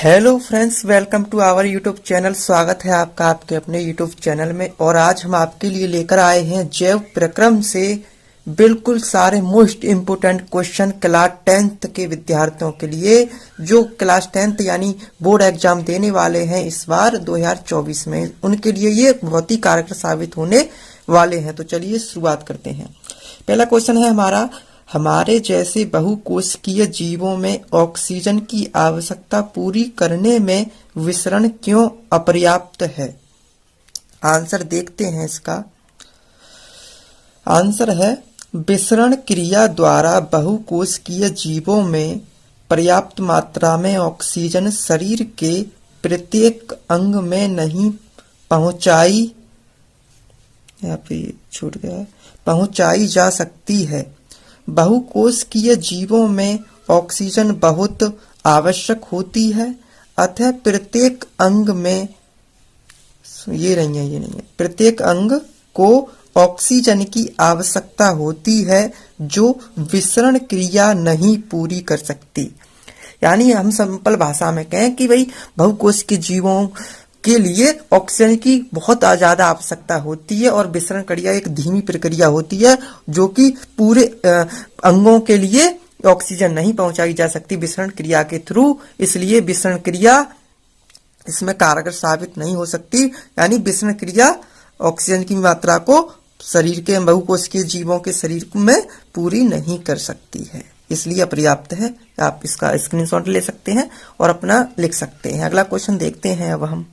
Hello friends, welcome to our YouTube channel. स्वागत है आपका आपके अपने यूट्यूब चैनल में। और आज हम आपके लिए लेकर आए हैं जैव प्रक्रम से बिल्कुल सारे most important question class 10th के विद्यार्थियों के लिए, जो क्लास 10th यानी बोर्ड एग्जाम देने वाले हैं इस बार 2024 में। उनके लिए ये बहुत ही कारगर साबित होने वाले हैं। तो चलिए शुरुआत करते हैं। पहला क्वेश्चन है हमारे जैसे बहुकोशिकीय जीवों में ऑक्सीजन की आवश्यकता पूरी करने में विसरण क्यों अपर्याप्त है? आंसर देखते हैं। इसका आंसर है विसरण क्रिया द्वारा बहुकोशिकीय जीवों में पर्याप्त मात्रा में ऑक्सीजन शरीर के प्रत्येक अंग में नहीं पहुंचाई जा सकती है। बहुकोशिकीय जीवों में ऑक्सीजन बहुत आवश्यक होती है, अतः प्रत्येक अंग में प्रत्येक अंग को ऑक्सीजन की आवश्यकता होती है जो विसरण क्रिया नहीं पूरी कर सकती। यानी हम सिंपल भाषा में कहें कि भाई बहुकोशिकीय जीवों के लिए ऑक्सीजन की बहुत ज्यादा आवश्यकता होती है और विसरण क्रिया एक धीमी प्रक्रिया होती है जो कि पूरे अंगों के लिए ऑक्सीजन नहीं पहुंचाई जा सकती विसरण क्रिया के थ्रू। इसलिए विसरण क्रिया इसमें कारगर साबित नहीं हो सकती। यानी विसरण क्रिया ऑक्सीजन की मात्रा को शरीर के बहुकोशिकीय जीवों के शरीर में पूरी नहीं कर सकती है, इसलिए अपर्याप्त है। आप इसका स्क्रीनशॉट ले सकते हैं और अपना लिख सकते हैं। अगला क्वेश्चन देखते हैं अब हम।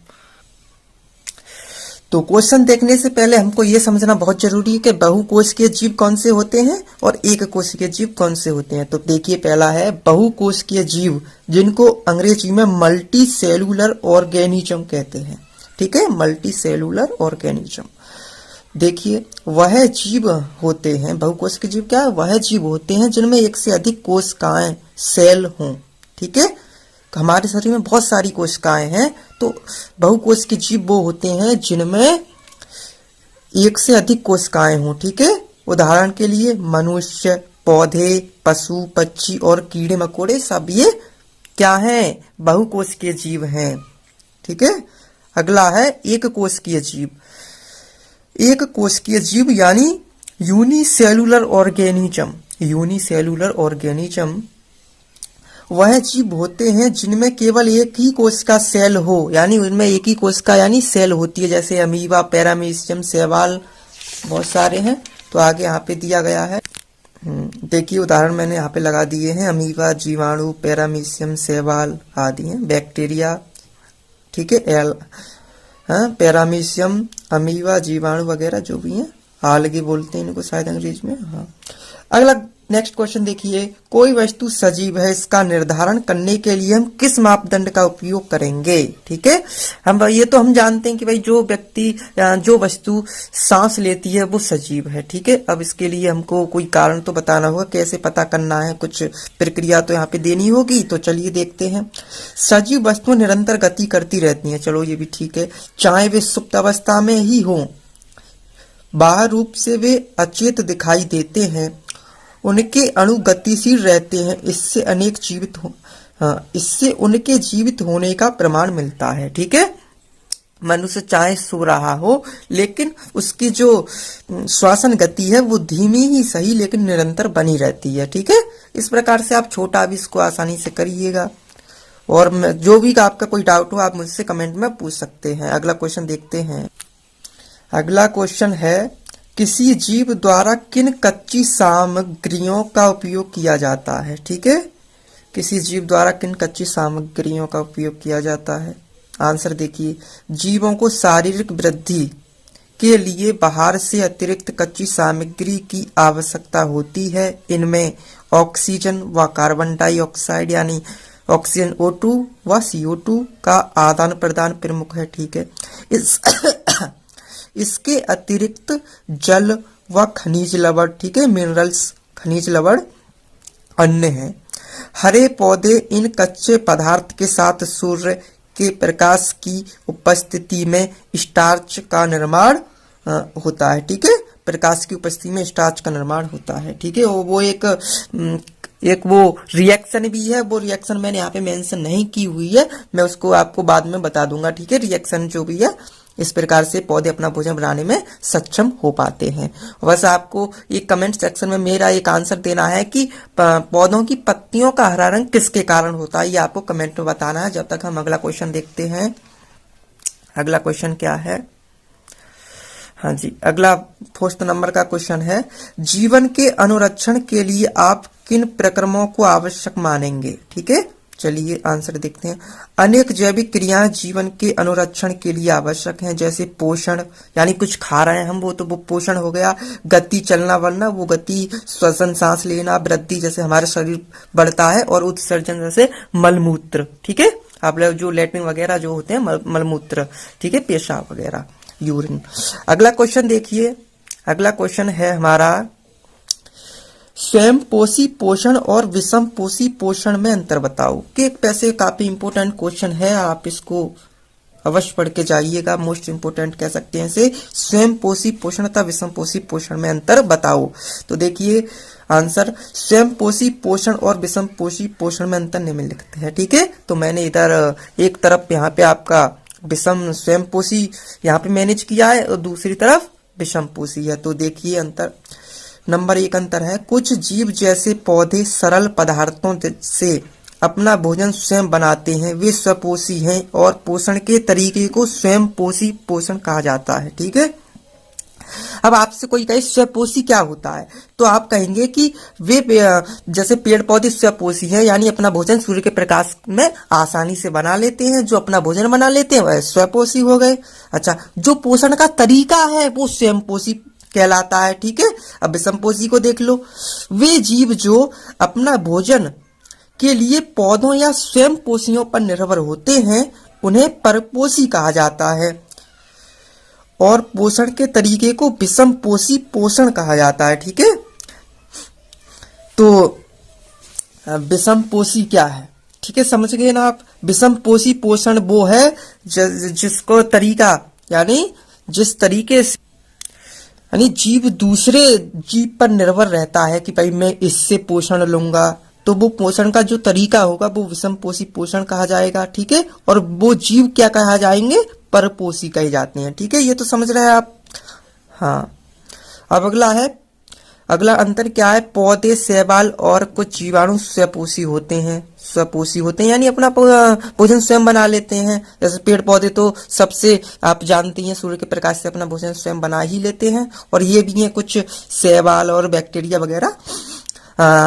तो क्वेश्चन देखने से पहले हमको ये समझना बहुत जरूरी है कि बहुकोशिकीय जीव कौन से होते हैं और एक कोशिकीय जीव कौन से होते हैं। तो देखिए, पहला है बहुकोशिकीय जीव, जिनको अंग्रेजी में मल्टी सेलुलर ऑर्गेनिज्म कहते हैं। ठीक है, मल्टी सेलुलर ऑर्गेनिज्म। देखिए, वह जीव होते हैं, बहुकोशिकीय जीव क्या है? वह जीव होते हैं जिनमें एक से अधिक कोशिकाएं सेल हों। ठीक है, हमारे शरीर में बहुत सारी कोशिकाएं हैं, तो बहुकोशिकीय जीव वो होते हैं जिनमें एक से अधिक कोशिकाएं हों। ठीक है, उदाहरण के लिए मनुष्य, पौधे, पशु, पक्षी और कीड़े मकोड़े सब ये क्या हैं? बहुकोशिकीय जीव हैं। ठीक है, अगला है एक कोशिकीय जीव। एक कोशिकीय जीव यानी यूनिसेलुलर ऑर्गेनिज्म। यूनिसेलुलर ऑर्गेनिज्म वह जीव होते हैं जिनमें केवल एक ही कोशिका सेल हो, यानी उनमें एक ही कोशिका यानी सेल होती है, जैसे अमीबा, पैरामीशियम, शैवाल, बहुत सारे हैं। तो आगे यहाँ पे दिया गया है, देखिए उदाहरण मैंने यहाँ पे लगा दिए हैं। अमीबा, जीवाणु, पैरामीशियम, शैवाल आदि हैं। बैक्टीरिया, ठीक है, पैरामीशियम, अमीबा, जीवाणु वगैरह जो भी हैं, आलगे बोलते हैं इनको शायद अंग्रेजी में। हाँ, अगला नेक्स्ट क्वेश्चन देखिए, कोई वस्तु सजीव है, इसका निर्धारण करने के लिए हम किस मापदंड का उपयोग करेंगे? ठीक है, हम जानते हैं कि भाई जो व्यक्ति जो वस्तु सांस लेती है वो सजीव है। ठीक है, अब इसके लिए हमको कोई कारण तो बताना होगा, कैसे पता करना है, कुछ प्रक्रिया तो यहाँ पे देनी होगी। तो चलिए देखते हैं। सजीव वस्तुएं निरंतर गति करती रहती है, चलो ये भी ठीक है, चाहे वे सुप्त अवस्था में ही हो। बाह्य रूप से वे अचेत दिखाई देते हैं, उनके अणु गतिशील रहते हैं, इससे उनके जीवित होने का प्रमाण मिलता है। ठीक है, मनुष्य चाहे सो रहा हो लेकिन उसकी जो श्वसन गति है वो धीमी ही सही लेकिन निरंतर बनी रहती है। ठीक है, इस प्रकार से आप छोटा भी इसको आसानी से करिएगा। और जो भी आपका कोई डाउट हो आप मुझसे कमेंट में पूछ सकते हैं। अगला क्वेश्चन देखते हैं। अगला क्वेश्चन है, किसी जीव द्वारा किन कच्ची सामग्रियों का उपयोग किया जाता है? ठीक है, किसी जीव द्वारा किन कच्ची सामग्रियों का उपयोग किया जाता है? आंसर देखिए, जीवों को शारीरिक वृद्धि के लिए बाहर से अतिरिक्त कच्ची सामग्री की आवश्यकता होती है। इनमें ऑक्सीजन व कार्बन डाइऑक्साइड यानी ऑक्सीजन O2 व CO2 का आदान प्रदान प्रमुख है। ठीक है, इसके अतिरिक्त जल व खनिज लवण, ठीक है, मिनरल्स, खनिज लवण अन्य हैं। हरे पौधे इन कच्चे पदार्थ के साथ सूर्य के प्रकाश की उपस्थिति में स्टार्च का निर्माण होता है। ठीक है, प्रकाश की उपस्थिति में स्टार्च का निर्माण होता है। ठीक है, वो एक एक वो रिएक्शन भी है, वो रिएक्शन मैंने यहाँ पे मेंशन नहीं की हुई है, मैं उसको आपको बाद में बता दूंगा, ठीक है। रिएक्शन जो भी है, इस प्रकार से पौधे अपना भोजन बनाने में सक्षम हो पाते हैं। बस आपको एक कमेंट सेक्शन में मेरा एक आंसर देना है कि पौधों की पत्तियों का हरा रंग किसके कारण होता है, ये आपको कमेंट में बताना है। जब तक हम अगला क्वेश्चन देखते हैं। अगला क्वेश्चन क्या है? हाँ जी, अगला 4th नंबर का क्वेश्चन है, जीवन के अनुरक्षण के लिए आप किन प्रक्रमों को आवश्यक मानेंगे? ठीक है, चलिए आंसर देखते हैं। अनेक जैविक क्रियाएं जीवन के अनुरक्षण के लिए आवश्यक हैं, जैसे पोषण, यानी कुछ खा रहे हैं हम, वो तो वो पोषण हो गया। गति, चलना वलना, वो गति, श्वसन, सांस लेना, वृद्धि, जैसे हमारा शरीर बढ़ता है, और उत्सर्जन, जैसे मलमूत्र, ठीक है। आप लोग जो लैट्रिन वगैरह जो होते हैं, मलमूत्र, ठीक है, पेशाब वगैरह, यूरिन। अगला क्वेश्चन देखिए, अगला क्वेश्चन है हमारा, स्वयं पोषी पोषण और विषम पोषी पोषण में अंतर बताओ। कि एक पैसे काफी इंपोर्टेंट क्वेश्चन है, आप इसको अवश्य पढ़ के जाइएगा, मोस्ट इंपोर्टेंट कह सकते हैं इसे। स्वयं पोषी पोषण तथा विषम पोषी पोषण में अंतर बताओ। तो देखिए आंसर, स्वयं पोषी पोषण और विषम पोषी पोषण में अंतर निम्नलिखित है, ठीक है। तो मैंने इधर एक तरफ यहाँ पे आपका विषम स्वयं पोषी यहाँ पे मैनेज किया है, और दूसरी तरफ विषम पोषी है। तो देखिए अंतर, नंबर 1 अंतर है, कुछ जीव जैसे पौधे सरल पदार्थों से अपना भोजन स्वयं बनाते हैं, वे स्वपोषी हैं, और पोषण के तरीके को स्वयं पोषी पोषण कहा जाता है, ठीक है। अब आपसे कोई कहे स्वपोषी क्या होता है, तो आप कहेंगे कि वे जैसे पेड़ पौधे स्वपोषी हैं, यानी अपना भोजन सूर्य के प्रकाश में आसानी से बना लेते हैं, जो अपना भोजन बना लेते हैं वह स्वपोषी हो गए। अच्छा, जो पोषण का तरीका है वो स्वयं पोषी कहलाता है, ठीक है। अब विषम पोषी को देख लो, वे जीव जो अपना भोजन के लिए पौधों या स्वयं पोषियों पर निर्भर होते हैं उन्हें परपोषी कहा जाता है, और पोषण के तरीके को विषम पोषी पोषण कहा जाता है, ठीक है। तो विषम पोषी क्या है, ठीक है, समझ गए ना आप। विषम पोषी पोषण वो है जिसको तरीका, यानी जिस तरीके से, यानी जीव दूसरे जीव पर निर्भर रहता है कि भाई मैं इससे पोषण लूंगा, तो वो पोषण का जो तरीका होगा वो विषम पोषी पोषण कहा जाएगा, ठीक है। और वो जीव क्या कहा जाएंगे, परपोषी कहे जाते हैं, ठीक है। ये तो समझ रहे हैं आप। हाँ, अब अगला है, अगला अंतर क्या है, पौधे, शैवाल और कुछ जीवाणु स्वपोषी होते हैं, स्वपोषी होते हैं यानी अपना भोजन स्वयं बना लेते हैं। जैसे पेड़ पौधे तो सबसे आप जानते हैं सूर्य के प्रकाश से अपना भोजन स्वयं बना ही लेते हैं, और ये भी हैं कुछ शैवाल और बैक्टीरिया वगैरह।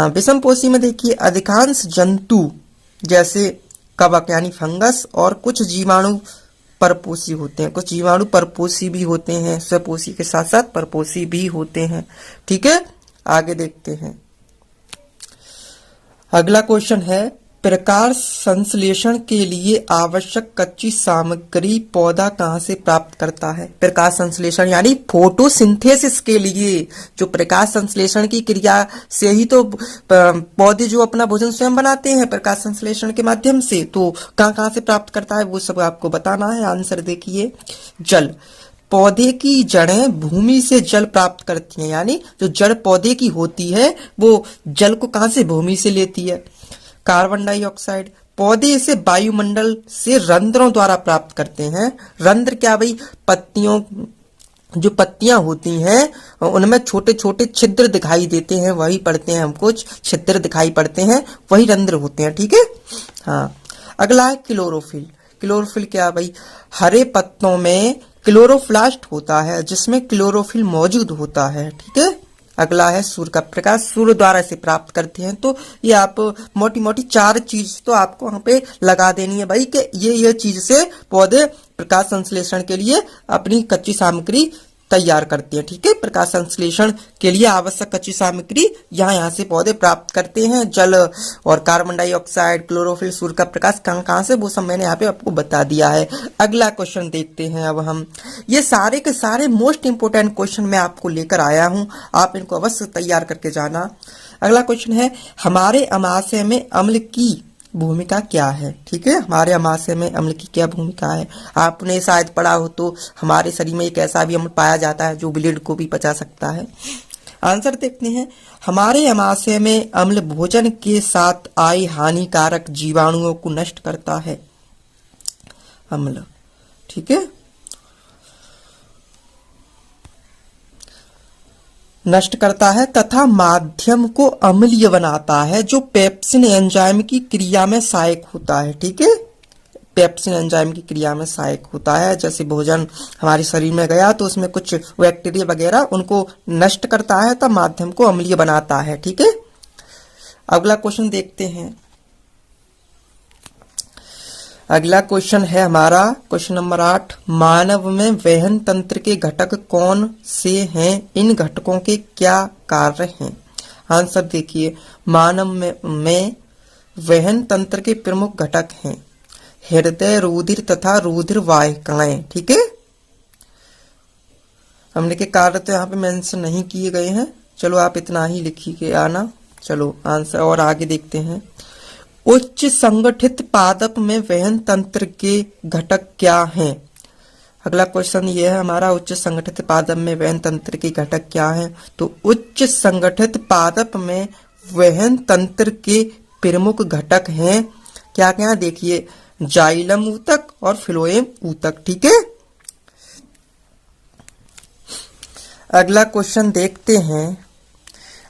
विषम पोषी में देखिए अधिकांश जंतु जैसे कवक यानी फंगस और कुछ जीवाणु परपोषी होते हैं, कुछ जीवाणु परपोषी भी होते हैं, स्वपोषी के साथ साथ परपोषी भी होते हैं, ठीक है। आगे देखते हैं, अगला क्वेश्चन है, प्रकाश संश्लेषण के लिए आवश्यक कच्ची सामग्री पौधा कहाँ से प्राप्त करता है। प्रकाश संश्लेषण यानी फोटोसिंथेसिस के लिए जो प्रकाश संश्लेषण की क्रिया से ही तो पौधे जो अपना भोजन स्वयं बनाते हैं प्रकाश संश्लेषण के माध्यम से, तो कहाँ से प्राप्त करता है वो सब आपको बताना है। आंसर देखिए, जल, पौधे की जड़ें भूमि से जल प्राप्त करती हैं, यानी जो जड़ पौधे की होती है वो जल को कहाँ से, भूमि से लेती है। कार्बन डाइऑक्साइड, पौधे इसे वायुमंडल से रंध्रों द्वारा प्राप्त करते हैं। रंध्र क्या भाई, पत्तियों, जो पत्तियां होती हैं उनमें छोटे छोटे छिद्र दिखाई देते हैं, वही पढ़ते हैं हम, कुछ छिद्र दिखाई पड़ते हैं, वही रंध्र होते हैं, ठीक है। हाँ, अगला है क्लोरोफिल। क्लोरोफिल क्या भाई, हरे पत्तों में क्लोरोप्लास्ट होता है जिसमें क्लोरोफिल मौजूद होता है, ठीक है। अगला है सूर्य का प्रकाश, सूर्य द्वारा इसे प्राप्त करते हैं। तो ये आप मोटी मोटी 4 चीज तो आपको वहां पे लगा देनी है भाई कि ये चीज से पौधे प्रकाश संश्लेषण के लिए अपनी कच्ची सामग्री तैयार करते हैं, ठीक है। प्रकाश संश्लेषण के लिए आवश्यक कच्ची सामग्री यहाँ से पौधे प्राप्त करते हैं। जल और कार्बन डाइऑक्साइड, क्लोरोफिल, सूर्य का प्रकाश कहाँ से, वो सब मैंने यहाँ पे आपको बता दिया है। अगला क्वेश्चन देखते हैं अब हम। ये सारे के सारे मोस्ट इंपोर्टेंट क्वेश्चन मैं आपको लेकर आया हूँ, आप इनको अवश्य तैयार करके जाना। अगला क्वेश्चन है, हमारे अमाशय में अम्ल की भूमिका क्या है, ठीक है। हमारे अमाशय में अम्ल की क्या भूमिका है, आपने शायद पढ़ा हो तो हमारे शरीर में एक ऐसा भी अम्ल पाया जाता है जो ब्लड को भी पचा सकता है। आंसर देखते हैं। हमारे आमाशय में अम्ल भोजन के साथ आए हानिकारक जीवाणुओं को नष्ट करता है। अम्ल, ठीक है, नष्ट करता है तथा माध्यम को अम्लीय बनाता है, जो पेप्सिन एंजाइम की क्रिया में सहायक होता है। ठीक है, पेप्सिन एंजाइम की क्रिया में सहायक होता है। जैसे भोजन हमारे शरीर में गया तो उसमें कुछ बैक्टीरिया वगैरह उनको नष्ट करता है तब माध्यम को अम्लीय बनाता है। ठीक है, अगला क्वेश्चन देखते हैं। अगला क्वेश्चन है हमारा क्वेश्चन नंबर 8। मानव में वहन तंत्र के घटक कौन से हैं? इन घटकों के क्या कार्य हैं? आंसर देखिए, मानव में वहन तंत्र के प्रमुख घटक हैं हृदय, रुधिर तथा रुधिर वाहिकाएं। ठीक है, हमने के कार्य तो यहाँ पे मेंशन नहीं किए गए हैं, चलो आप इतना ही लिखिए आना। चलो आंसर और आगे देखते हैं। उच्च संगठित पादप में वहन तंत्र के घटक क्या हैं? अगला क्वेश्चन ये है हमारा, उच्च संगठित पादप में वहन तंत्र के घटक क्या हैं? तो उच्च संगठित पादप में वहन तंत्र के प्रमुख घटक हैं क्या क्या? देखिए, जाइलम ऊतक और फ्लोएम ऊतक। ठीक है, अगला क्वेश्चन देखते हैं।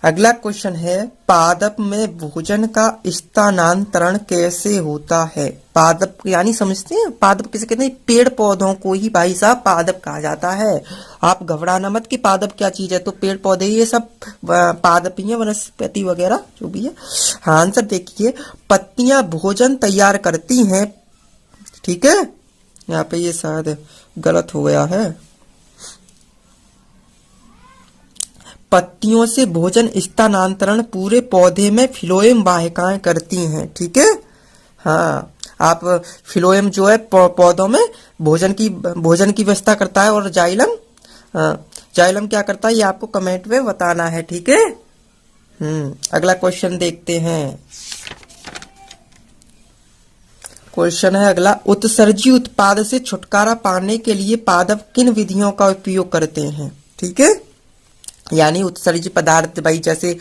अगला क्वेश्चन है, पादप में भोजन का स्थानांतरण कैसे होता है? पादप यानी समझते हैं, पादप किसे कहते हैं? पेड़ पौधों को ही भाई साहब पादप कहा जाता है। आप घबराना मत कि पादप क्या चीज है, तो पेड़ पौधे ये सब पादप ही है, वनस्पति वगैरह जो भी है। हाँ, आंसर देखिए, पत्तियां भोजन तैयार करती हैं। ठीक है, यहाँ पे ये शायद गलत हो गया है, पत्तियों से भोजन स्थानांतरण पूरे पौधे में फ्लोएम वाहिकाएं करती हैं। ठीक है, हाँ, आप फ्लोएम जो है पौधों में भोजन की व्यवस्था करता है, और जाइलम क्या करता है ये आपको कमेंट में बताना है। ठीक है, अगला क्वेश्चन देखते हैं। क्वेश्चन है अगला, उत्सर्जी उत्पाद से छुटकारा पाने के लिए पादप किन विधियों का उपयोग करते हैं? ठीक है, यानी उत्सर्जी पदार्थ, भाई जैसे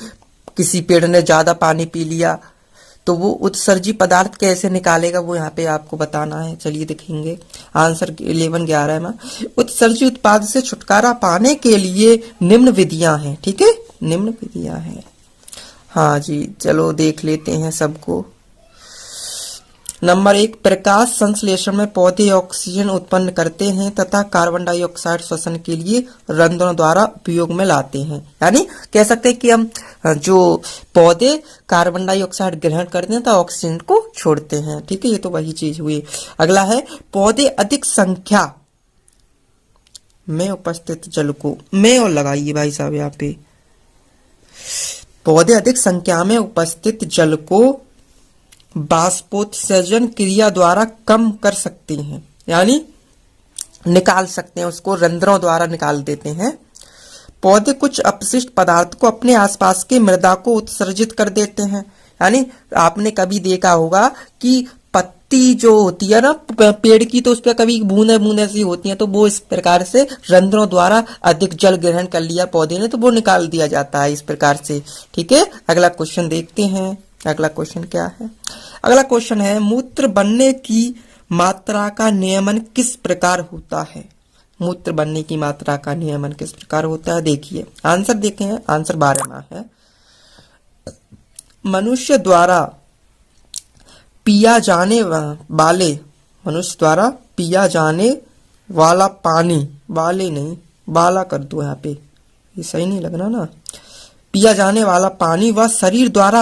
किसी पेड़ ने ज्यादा पानी पी लिया तो वो उत्सर्जी पदार्थ कैसे निकालेगा, वो यहाँ पे आपको बताना है। चलिए देखेंगे, आंसर 11-11 में उत्सर्जी उत्पाद से छुटकारा पाने के लिए निम्न विधियां हैं। ठीक है, निम्न विधियां हैं। हाँ जी, चलो देख लेते हैं सबको। नंबर 1, प्रकाश संश्लेषण में पौधे ऑक्सीजन उत्पन्न करते हैं तथा कार्बन डाइऑक्साइड श्वसन के लिए रंध्रों द्वारा उपयोग में लाते हैं। यानी कह सकते हैं कि हम जो पौधे कार्बन डाइऑक्साइड ग्रहण करते हैं तो ऑक्सीजन को छोड़ते हैं। ठीक है, ये तो वही चीज हुई। अगला है, पौधे अधिक संख्या में उपस्थित जल को, में और लगाइए भाई साहब यहाँ पे, पौधे अधिक संख्या में उपस्थित जल को बाष्पोत्सर्जन क्रिया द्वारा कम कर सकती हैं, यानी निकाल सकते हैं, उसको रंध्रों द्वारा निकाल देते हैं। पौधे कुछ अपशिष्ट पदार्थ को अपने आसपास के मृदा को उत्सर्जित कर देते हैं। यानी आपने कभी देखा होगा कि पत्ती जो होती है ना पेड़ की, तो उस पर कभी बूंदे बूंदे सी होती हैं, तो वो इस प्रकार से रंध्रों द्वारा अधिक जल ग्रहण कर लिया पौधे ने, तो वो निकाल दिया जाता है इस प्रकार से। ठीक है, अगला क्वेश्चन देखते हैं। अगला क्वेश्चन क्या है? अगला क्वेश्चन है, मूत्र बनने की मात्रा का नियमन किस प्रकार होता है? मूत्र बनने की मात्रा का नियमन किस प्रकार होता है? देखिए, आंसर देखें, आंसर 12 है। मनुष्य द्वारा पिया जाने वाला पानी, वाले नहीं वाला कर दो यहाँ पे, ये सही नहीं लग रहा ना, पिया जाने वाला पानी व शरीर द्वारा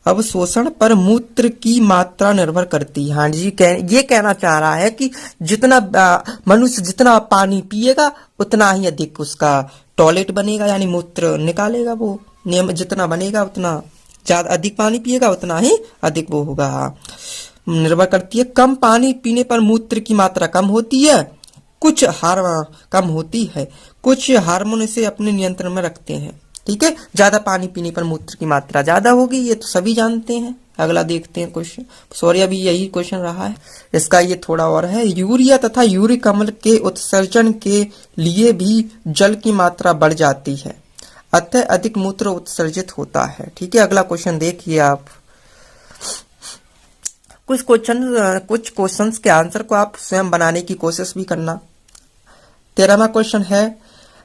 अवशोषण पर मूत्र की मात्रा निर्भर करती है। हाँ जी, ये कहना चाह रहा है कि जितना मनुष्य जितना पानी पिएगा उतना ही अधिक उसका टॉयलेट बनेगा, यानी मूत्र निकालेगा। वो नियम जितना बनेगा उतना ज्यादा, अधिक पानी पिएगा उतना ही अधिक वो होगा। निर्भर करती है। कम पानी पीने पर मूत्र की मात्रा कम होती है, कुछ हार्मोन इसे अपने नियंत्रण में रखते हैं। ठीक है, ज्यादा पानी पीने पर मूत्र की मात्रा ज्यादा होगी, ये तो सभी जानते हैं। अगला देखते हैं क्वेश्चन, सॉरी अभी यही क्वेश्चन रहा है, इसका ये थोड़ा और है। यूरिया तथा यूरिक अम्ल के उत्सर्जन के लिए भी जल की मात्रा बढ़ जाती है, अतः अधिक मूत्र उत्सर्जित होता है। ठीक है, अगला क्वेश्चन देखिए आप। कुछ क्वेश्चंस के आंसर को आप स्वयं बनाने की कोशिश भी करना। 13वां क्वेश्चन है,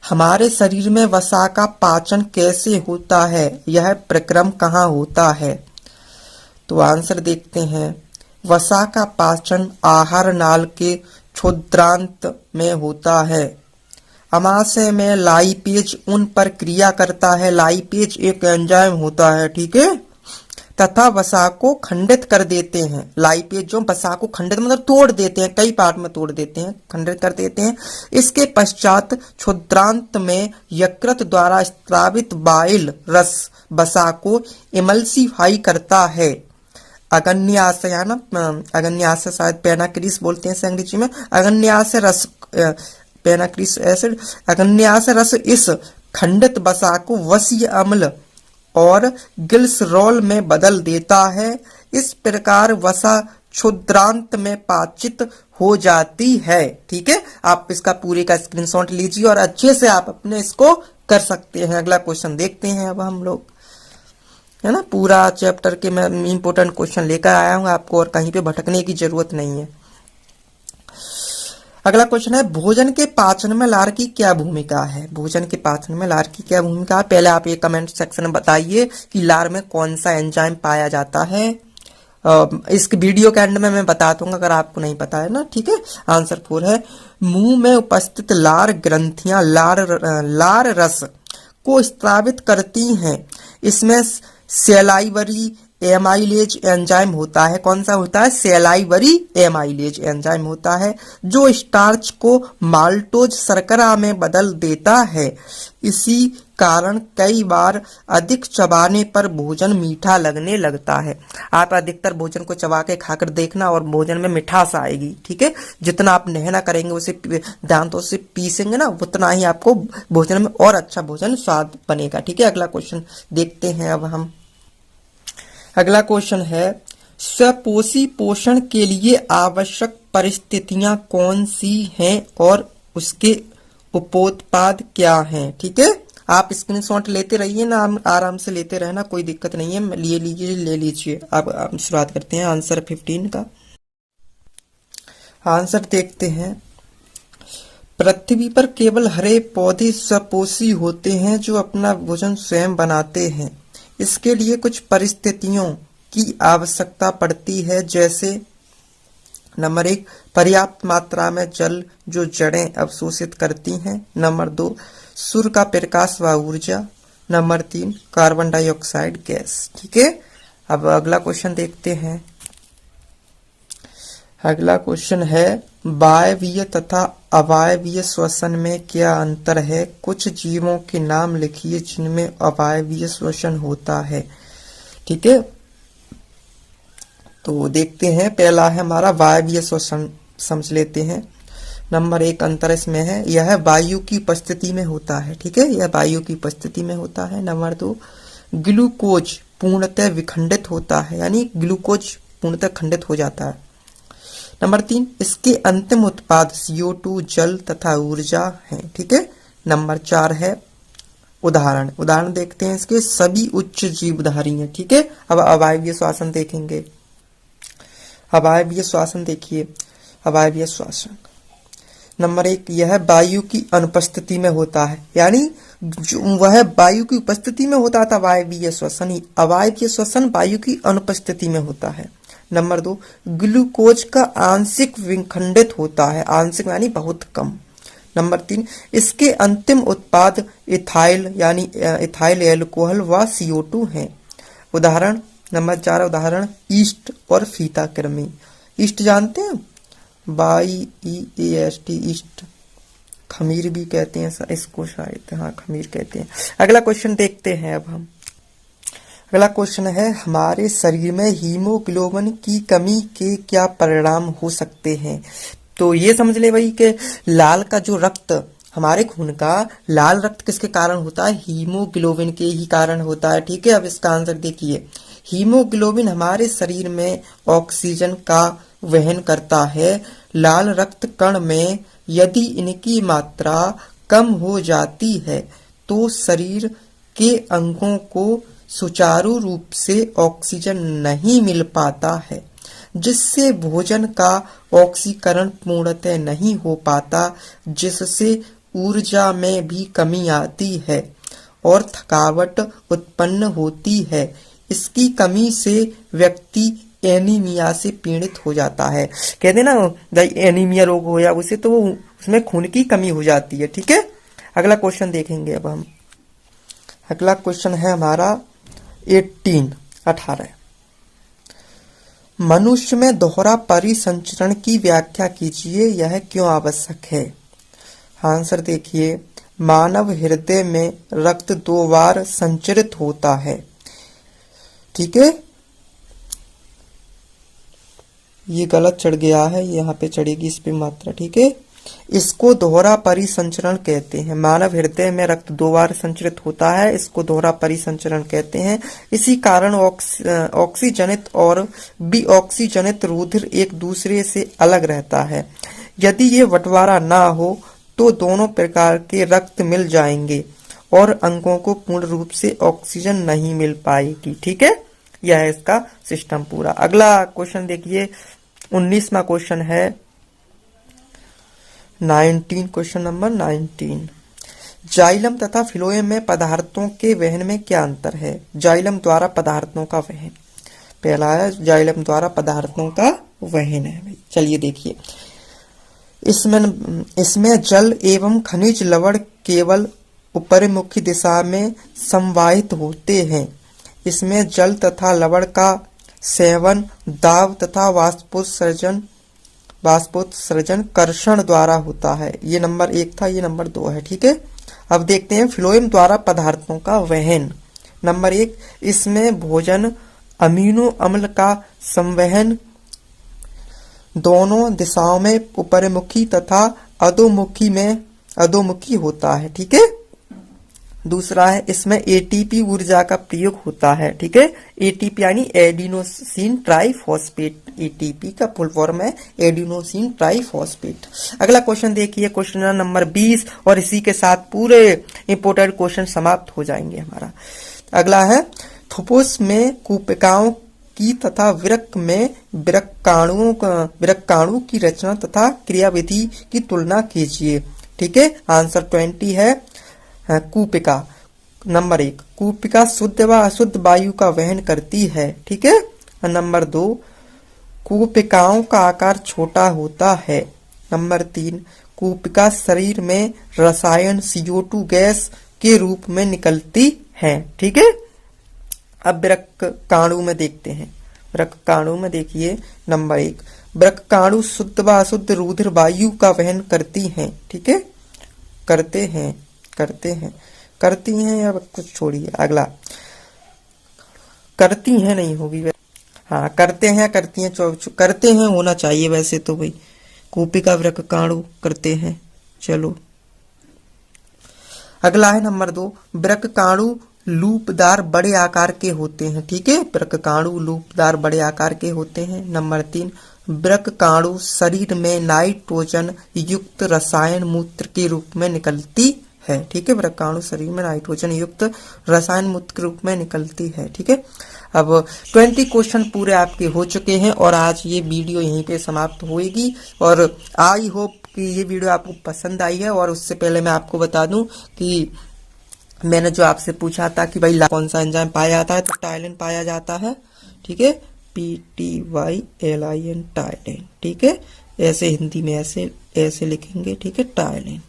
हमारे शरीर में वसा का पाचन कैसे होता है, यह प्रक्रम कहाँ होता है? तो आंसर देखते हैं, वसा का पाचन आहार नाल के क्षुद्रांत में होता है। अमाशय में लाइपेज उन पर क्रिया करता है, लाइपेज एक एंजाइम होता है, ठीक है, तथा वसा को खंडित कर देते हैं। लाइपेज जो वसा को खंडित मतलब तोड़ देते हैं, कई पार्ट में तोड़ देते हैं, खंडित कर देते हैं। इसके पश्चात क्षुद्रांत में यकृत द्वारा स्रावित बाइल रस वसा को इमल्सिफाई करता है। अग्न्याशय है ना, अग्न्याशय शायद पेनाक्रीस बोलते हैं अंग्रेजी में, अग्न्याशय रस पेनाक्रीस एसिड, अग्न्याशय रस इस खंडित वसा को वसीय अम्ल और ग्लिसरॉल में बदल देता है। इस प्रकार वसा क्षुद्रांत में पाचित हो जाती है। ठीक है, आप इसका पूरे का स्क्रीनशॉट लीजिए और अच्छे से आप अपने इसको कर सकते हैं। अगला क्वेश्चन देखते हैं अब हम लोग, है ना, पूरा चैप्टर के मैं इंपोर्टेंट क्वेश्चन लेकर आया हूं आपको और कहीं पे भटकने की जरूरत नहीं है। अगला क्वेश्चन है, भोजन के पाचन में लार की क्या भूमिका है? भोजन के पाचन में लार की क्या भूमिका है? पहले आप ये कमेंट सेक्शन में बताइए कि लार में कौन सा एंजाइम पाया जाता है। इस वीडियो के एंड में मैं बता दूंगा अगर आपको नहीं पता है ना। ठीक है, आंसर 4 है, मुंह में उपस्थित लार ग्रंथियां लार रस को स्रावित करती हैं। इसमें सेलाइवरी एमाइलेज एंजाइम होता है। कौन सा होता है? सेलाइवरी एमाइलेज एंजाइम होता है, जो स्टार्च को माल्टोज शर्करा में बदल देता है। इसी कारण कई बार अधिक चबाने पर भोजन मीठा लगने लगता है। आप अधिकतर भोजन को चबा के खाकर देखना और भोजन में मिठास आएगी। ठीक है, जितना आप नहना करेंगे, उसे दांतों से पीसेंगे ना, उतना ही आपको भोजन में और अच्छा भोजन स्वाद बनेगा। ठीक है, अगला क्वेश्चन देखते हैं अब हम। अगला क्वेश्चन है, स्वपोषी पोषण के लिए आवश्यक परिस्थितियां कौन सी हैं और उसके उपोत्पाद क्या हैं? ठीक है, आप स्क्रीनशॉट लेते रहिए ना, आराम से लेते रहना, कोई दिक्कत नहीं है, ले लीजिए। अब शुरुआत करते हैं आंसर 15 का। आंसर देखते हैं, पृथ्वी पर केवल हरे पौधे स्वपोषी होते हैं जो अपना भोजन स्वयं बनाते हैं। इसके लिए कुछ परिस्थितियों की आवश्यकता पड़ती है, जैसे नंबर 1, पर्याप्त मात्रा में जल जो जड़ें अवशोषित करती हैं। नंबर 2, सूर्य का प्रकाश व ऊर्जा। Number 3, carbon dioxide gas. ठीक है, अब अगला क्वेश्चन देखते हैं। अगला क्वेश्चन है, वायवीय तथा अवायवीय श्वसन में क्या अंतर है? कुछ जीवों के नाम लिखिए जिनमें अवायवीय श्वसन होता है। ठीक है, तो देखते हैं, पहला है हमारा वायवीय श्वसन, समझ लेते हैं। नंबर 1 अंतर इसमें है, यह वायु की उपस्थिति में होता है। ठीक है, यह वायु की उपस्थिति में होता है। नंबर 2, ग्लूकोज पूर्णतः विखंडित होता है, यानी ग्लूकोज पूर्णतः खंडित हो जाता है। नंबर 3, इसके अंतिम उत्पाद CO2 जल तथा ऊर्जा है। ठीक है, नंबर 4 है उदाहरण देखते हैं इसके, सभी उच्च जीवधारी हैं। ठीक है, अब अवायवीय श्वसन देखेंगे। अवायवीय श्वसन देखिए, अवायवीय श्वसन नंबर 1, यह वायु की अनुपस्थिति में होता है, यानी वह वायु की उपस्थिति में होता था वायवीय श्वसन ही, अवायवीय श्वसन वायु की अनुपस्थिति में होता है। नंबर 2, ग्लूकोज का आंशिक विखंडित होता है, आंशिक यानी बहुत कम। नंबर 3, इसके अंतिम उत्पाद इथाइल यानी इथाइल एल्कोहल व CO2 है। उदाहरण नंबर 4 उदाहरण, ईस्ट और फीता कृमि। ईस्ट जानते हैं, YEAST, ईस्ट, खमीर भी कहते हैं इसको शायद, हाँ खमीर कहते हैं। अगला क्वेश्चन देखते हैं अब हम। अगला क्वेश्चन है, हमारे शरीर में हीमोग्लोबिन की कमी के क्या परिणाम हो सकते हैं? तो ये समझ ले भाई कि लाल का जो रक्त हमारे खून का लाल रक्त किसके कारण होता है? हीमोग्लोबिन के ही कारण होता है। ठीक है, अब इसका आंसर देखिए। हीमोग्लोबिन हमारे शरीर में ऑक्सीजन का वहन करता है। लाल रक्त कण में यदि इनकी मात्रा कम हो जाती है तो शरीर के अंगों को सुचारू रूप से ऑक्सीजन नहीं मिल पाता है, जिससे भोजन का ऑक्सीकरण पूर्णतः नहीं हो पाता, जिससे ऊर्जा में भी कमी आती है और थकावट उत्पन्न होती है। इसकी कमी से व्यक्ति एनीमिया से पीड़ित हो जाता है। कहते ना एनीमिया रोग हो या उसे, तो उसमें खून की कमी हो जाती है। ठीक है, अगला क्वेश्चन देखेंगे अब हम। अगला क्वेश्चन है हमारा 18। मनुष्य में दोहरा परिसंचरण की व्याख्या कीजिए, यह क्यों आवश्यक है? आंसर देखिए। मानव हृदय में रक्त 2 बार संचरित होता है। ठीक है, ये गलत चढ़ गया है, यहाँ पे चढ़ेगी इस पे मात्रा। ठीक है, इसको दोहरा परिसंचरण कहते हैं। मानव हृदय में रक्त 2 बार संचरित होता है, इसको दोहरा परिसंचरण कहते हैं। इसी कारण ऑक्सीजनित और विऑक्सीजनित रुधिर एक दूसरे से अलग रहता है। यदि ये बंटवारा ना हो तो दोनों प्रकार के रक्त मिल जाएंगे और अंगों को पूर्ण रूप से ऑक्सीजन नहीं मिल पाएगी। ठीक है, यह है इसका सिस्टम पूरा। अगला क्वेश्चन देखिए, 19वां क्वेश्चन है 19, क्वेश्चन नंबर 19। जाइलम तथा फ्लोएम में पदार्थों के वहन में क्या अंतर है? जाइलम द्वारा पदार्थों का वहन, पहला है जाइलम द्वारा पदार्थों का वहन है भाई। चलिए देखिए, इसमें जल एवं खनिज लवण केवल ऊपरमुखी दिशा में संवाहित होते हैं। इसमें जल तथा लवण का सेवन दाब तथा वाष्पोत्सर्जन कर्षण द्वारा होता है। ये नंबर 1 था, ये नंबर 2 है। ठीक है, अब देखते हैं फ्लोएम द्वारा पदार्थों का वहन। नंबर 1, इसमें भोजन अमीनो अम्ल का संवहन दोनों दिशाओं में ऊपरमुखी तथा अधोमुखी होता है। ठीक है, दूसरा है इसमें एटीपी ऊर्जा का प्रयोग होता है। ठीक है, एटीपी यानी एडिनोसिन ट्राइफॉस्फेट, एटीपी का फुल फॉर्म है एडिनोसिन ट्राइफॉस्फेट। अगला क्वेश्चन देखिए, क्वेश्चन नंबर 20, और इसी के साथ पूरे इंपोर्टेंट क्वेश्चन समाप्त हो जाएंगे हमारा। अगला है थुपुस में कूपिकाओं की तथा वृक्क में वृक्काणु की रचना तथा क्रियाविधि की तुलना कीजिए। ठीक है, आंसर 20 है कूपिका। नंबर 1, कूपिका शुद्ध व अशुद्ध वायु का वहन करती है। ठीक है, नंबर 2, कूपिकाओं का आकार छोटा होता है। नंबर 3, कूपिका शरीर में रसायन CO2 गैस के रूप में निकलती है। ठीक है, अब वृक्काणु में देखते हैं। वृक्काणु में देखिए, नंबर 1, वृक्काणु शुद्ध व अशुद्ध रुधिर वायु का वहन करती हैं। ठीक है, करती हैं या कुछ छोड़िए। अगला करती हैं नहीं होगी, हाँ करते हैं, करती हैं, करते हैं होना चाहिए वैसे तो भाई। कूपिका वृक्काणु करते हैं। चलो अगला है नंबर 2, वृक्काणु लूपदार बड़े आकार के होते हैं। ठीक है, वृक्काणु लूपदार बड़े आकार के होते हैं। नंबर 3, वृक्काणु शरीर में नाइट्रोजन युक्त रसायन मूत्र के रूप में निकलती है। ठीक है, वृक्काणु शरीर में नाइट्रोजन युक्त रसायन मूत्र के रूप में निकलती है। ठीक है, अब 20 क्वेश्चन पूरे आपके हो चुके हैं और आज ये वीडियो यहीं पे समाप्त होगी। और आई होप कि ये वीडियो आपको पसंद आई है। और उससे पहले मैं आपको बता दूं कि मैंने जो आपसे पूछा था कि भाई कौन सा एंजाइम पाया जाता है, तो टाइलिन पाया जाता है। ठीक है, PTYLIN टाइलिन। ठीक है, ऐसे हिंदी में ऐसे लिखेंगे। ठीक है, टाइलिन।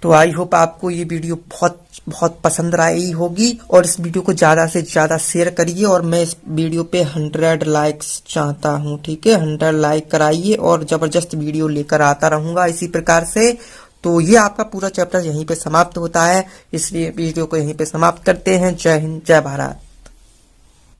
तो आई होप आपको ये वीडियो बहुत पसंद आई होगी और इस वीडियो को ज्यादा से ज्यादा शेयर करिए। और मैं इस वीडियो पे 100 लाइक्स चाहता हूँ। ठीक है, 100 लाइक कराइए और जबरदस्त वीडियो लेकर आता रहूंगा इसी प्रकार से। तो ये आपका पूरा चैप्टर यहीं पे समाप्त होता है, इसलिए वीडियो को यहीं पे समाप्त करते हैं। जय हिंद, जय भारत।